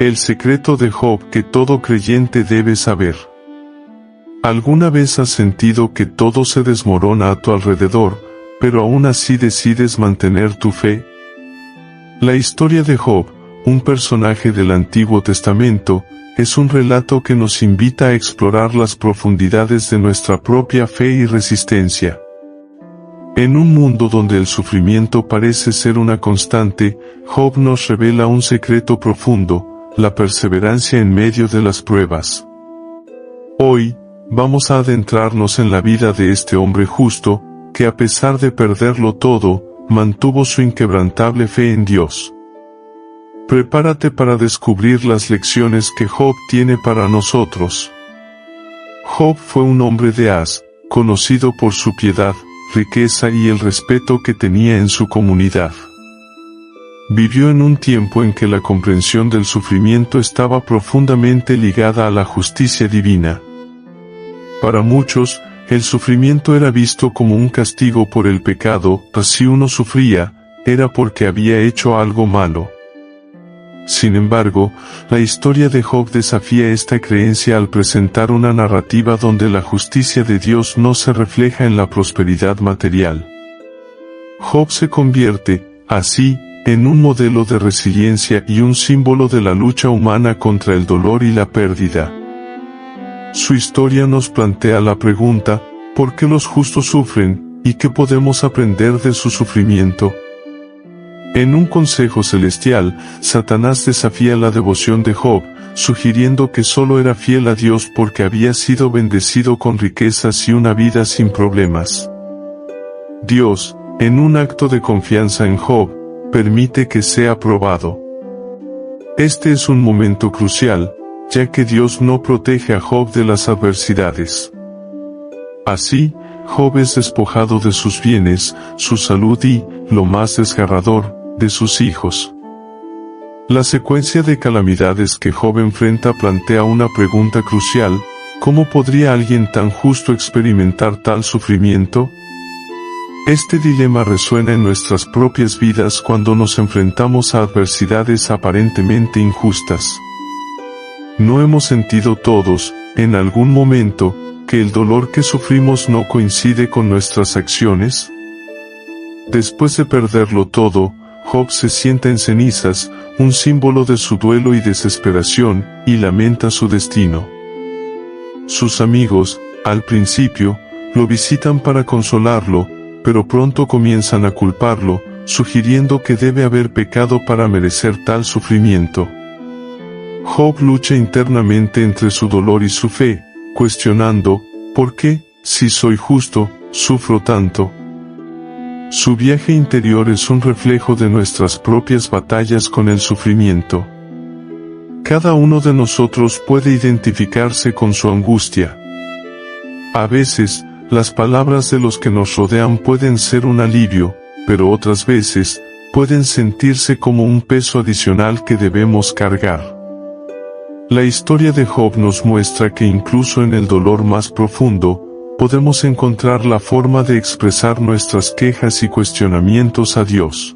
El secreto de Job que todo creyente debe saber. ¿Alguna vez has sentido que todo se desmorona a tu alrededor, pero aún así decides mantener tu fe? La historia de Job, un personaje del Antiguo Testamento, es un relato que nos invita a explorar las profundidades de nuestra propia fe y resistencia. En un mundo donde el sufrimiento parece ser una constante, Job nos revela un secreto profundo: la perseverancia en medio de las pruebas. Hoy, vamos a adentrarnos en la vida de este hombre justo, que a pesar de perderlo todo, mantuvo su inquebrantable fe en Dios. Prepárate para descubrir las lecciones que Job tiene para nosotros. Job fue un hombre de Uz, conocido por su piedad, riqueza y el respeto que tenía en su comunidad. Vivió en un tiempo en que la comprensión del sufrimiento estaba profundamente ligada a la justicia divina. Para muchos, el sufrimiento era visto como un castigo por el pecado, pues si uno sufría, era porque había hecho algo malo. Sin embargo, la historia de Job desafía esta creencia al presentar una narrativa donde la justicia de Dios no se refleja en la prosperidad material. Job se convierte, así, en un modelo de resiliencia y un símbolo de la lucha humana contra el dolor y la pérdida. Su historia nos plantea la pregunta: ¿por qué los justos sufren, y qué podemos aprender de su sufrimiento? En un consejo celestial, Satanás desafía la devoción de Job, sugiriendo que solo era fiel a Dios porque había sido bendecido con riquezas y una vida sin problemas. Dios, en un acto de confianza en Job, permite que sea probado. Este es un momento crucial, ya que Dios no protege a Job de las adversidades. Así, Job es despojado de sus bienes, su salud y, lo más desgarrador, de sus hijos. La secuencia de calamidades que Job enfrenta plantea una pregunta crucial: ¿cómo podría alguien tan justo experimentar tal sufrimiento? Este dilema resuena en nuestras propias vidas cuando nos enfrentamos a adversidades aparentemente injustas. ¿No hemos sentido todos, en algún momento, que el dolor que sufrimos no coincide con nuestras acciones? Después de perderlo todo, Job se sienta en cenizas, un símbolo de su duelo y desesperación, y lamenta su destino. Sus amigos, al principio, lo visitan para consolarlo, pero pronto comienzan a culparlo, sugiriendo que debe haber pecado para merecer tal sufrimiento. Job lucha internamente entre su dolor y su fe, cuestionando: ¿por qué, si soy justo, sufro tanto? Su viaje interior es un reflejo de nuestras propias batallas con el sufrimiento. Cada uno de nosotros puede identificarse con su angustia. A veces, las palabras de los que nos rodean pueden ser un alivio, pero otras veces, pueden sentirse como un peso adicional que debemos cargar. La historia de Job nos muestra que incluso en el dolor más profundo, podemos encontrar la forma de expresar nuestras quejas y cuestionamientos a Dios.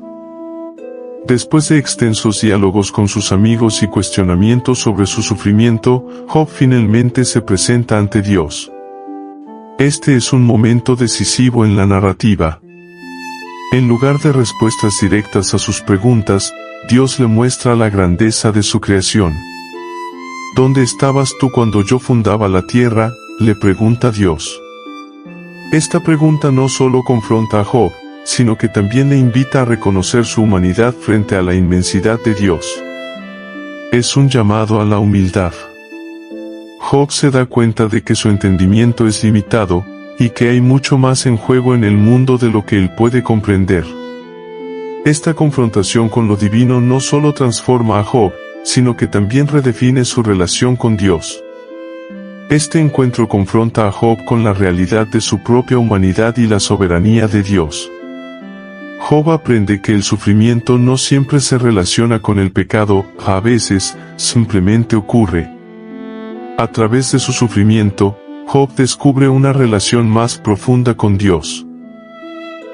Después de extensos diálogos con sus amigos y cuestionamientos sobre su sufrimiento, Job finalmente se presenta ante Dios. Este es un momento decisivo en la narrativa. En lugar de respuestas directas a sus preguntas, Dios le muestra la grandeza de su creación. ¿Dónde estabas tú cuando yo fundaba la tierra?, le pregunta Dios. Esta pregunta no solo confronta a Job, sino que también le invita a reconocer su humanidad frente a la inmensidad de Dios. Es un llamado a la humildad. Job se da cuenta de que su entendimiento es limitado, y que hay mucho más en juego en el mundo de lo que él puede comprender. Esta confrontación con lo divino no solo transforma a Job, sino que también redefine su relación con Dios. Este encuentro confronta a Job con la realidad de su propia humanidad y la soberanía de Dios. Job aprende que el sufrimiento no siempre se relaciona con el pecado, a veces, simplemente ocurre. A través de su sufrimiento, Job descubre una relación más profunda con Dios.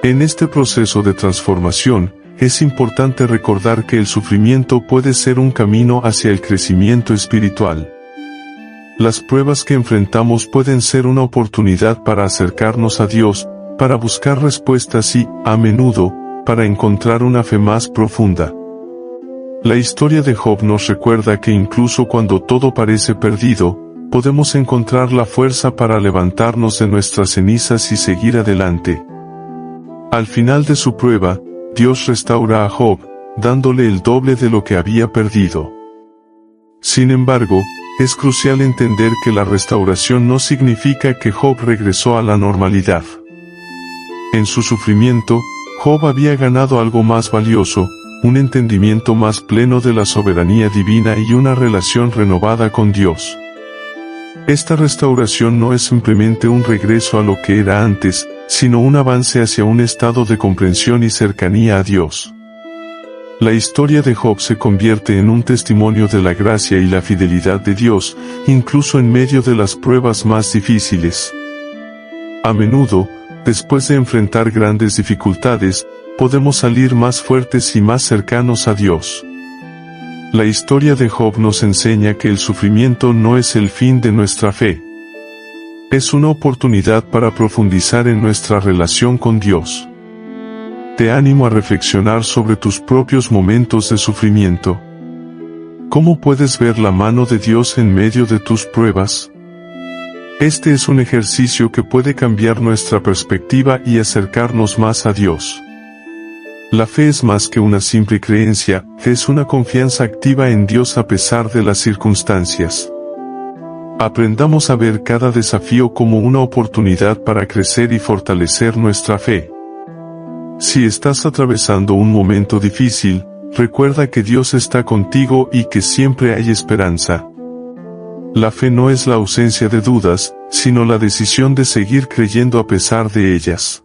En este proceso de transformación, es importante recordar que el sufrimiento puede ser un camino hacia el crecimiento espiritual. Las pruebas que enfrentamos pueden ser una oportunidad para acercarnos a Dios, para buscar respuestas y, a menudo, para encontrar una fe más profunda. La historia de Job nos recuerda que incluso cuando todo parece perdido, podemos encontrar la fuerza para levantarnos de nuestras cenizas y seguir adelante. Al final de su prueba, Dios restaura a Job, dándole el doble de lo que había perdido. Sin embargo, es crucial entender que la restauración no significa que Job regresó a la normalidad. En su sufrimiento, Job había ganado algo más valioso, un entendimiento más pleno de la soberanía divina y una relación renovada con Dios. Esta restauración no es simplemente un regreso a lo que era antes, sino un avance hacia un estado de comprensión y cercanía a Dios. La historia de Job se convierte en un testimonio de la gracia y la fidelidad de Dios, incluso en medio de las pruebas más difíciles. A menudo, después de enfrentar grandes dificultades, podemos salir más fuertes y más cercanos a Dios. La historia de Job nos enseña que el sufrimiento no es el fin de nuestra fe. Es una oportunidad para profundizar en nuestra relación con Dios. Te animo a reflexionar sobre tus propios momentos de sufrimiento. ¿Cómo puedes ver la mano de Dios en medio de tus pruebas? Este es un ejercicio que puede cambiar nuestra perspectiva y acercarnos más a Dios. La fe es más que una simple creencia, es una confianza activa en Dios a pesar de las circunstancias. Aprendamos a ver cada desafío como una oportunidad para crecer y fortalecer nuestra fe. Si estás atravesando un momento difícil, recuerda que Dios está contigo y que siempre hay esperanza. La fe no es la ausencia de dudas, sino la decisión de seguir creyendo a pesar de ellas.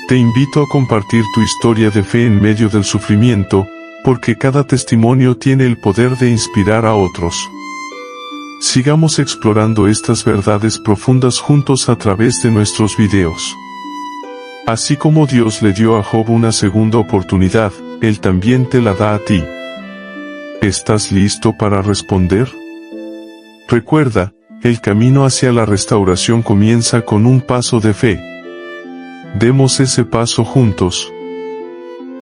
Te invito a compartir tu historia de fe en medio del sufrimiento, porque cada testimonio tiene el poder de inspirar a otros. Sigamos explorando estas verdades profundas juntos a través de nuestros videos. Así como Dios le dio a Job una segunda oportunidad, Él también te la da a ti. ¿Estás listo para responder? Recuerda, el camino hacia la restauración comienza con un paso de fe. Demos ese paso juntos.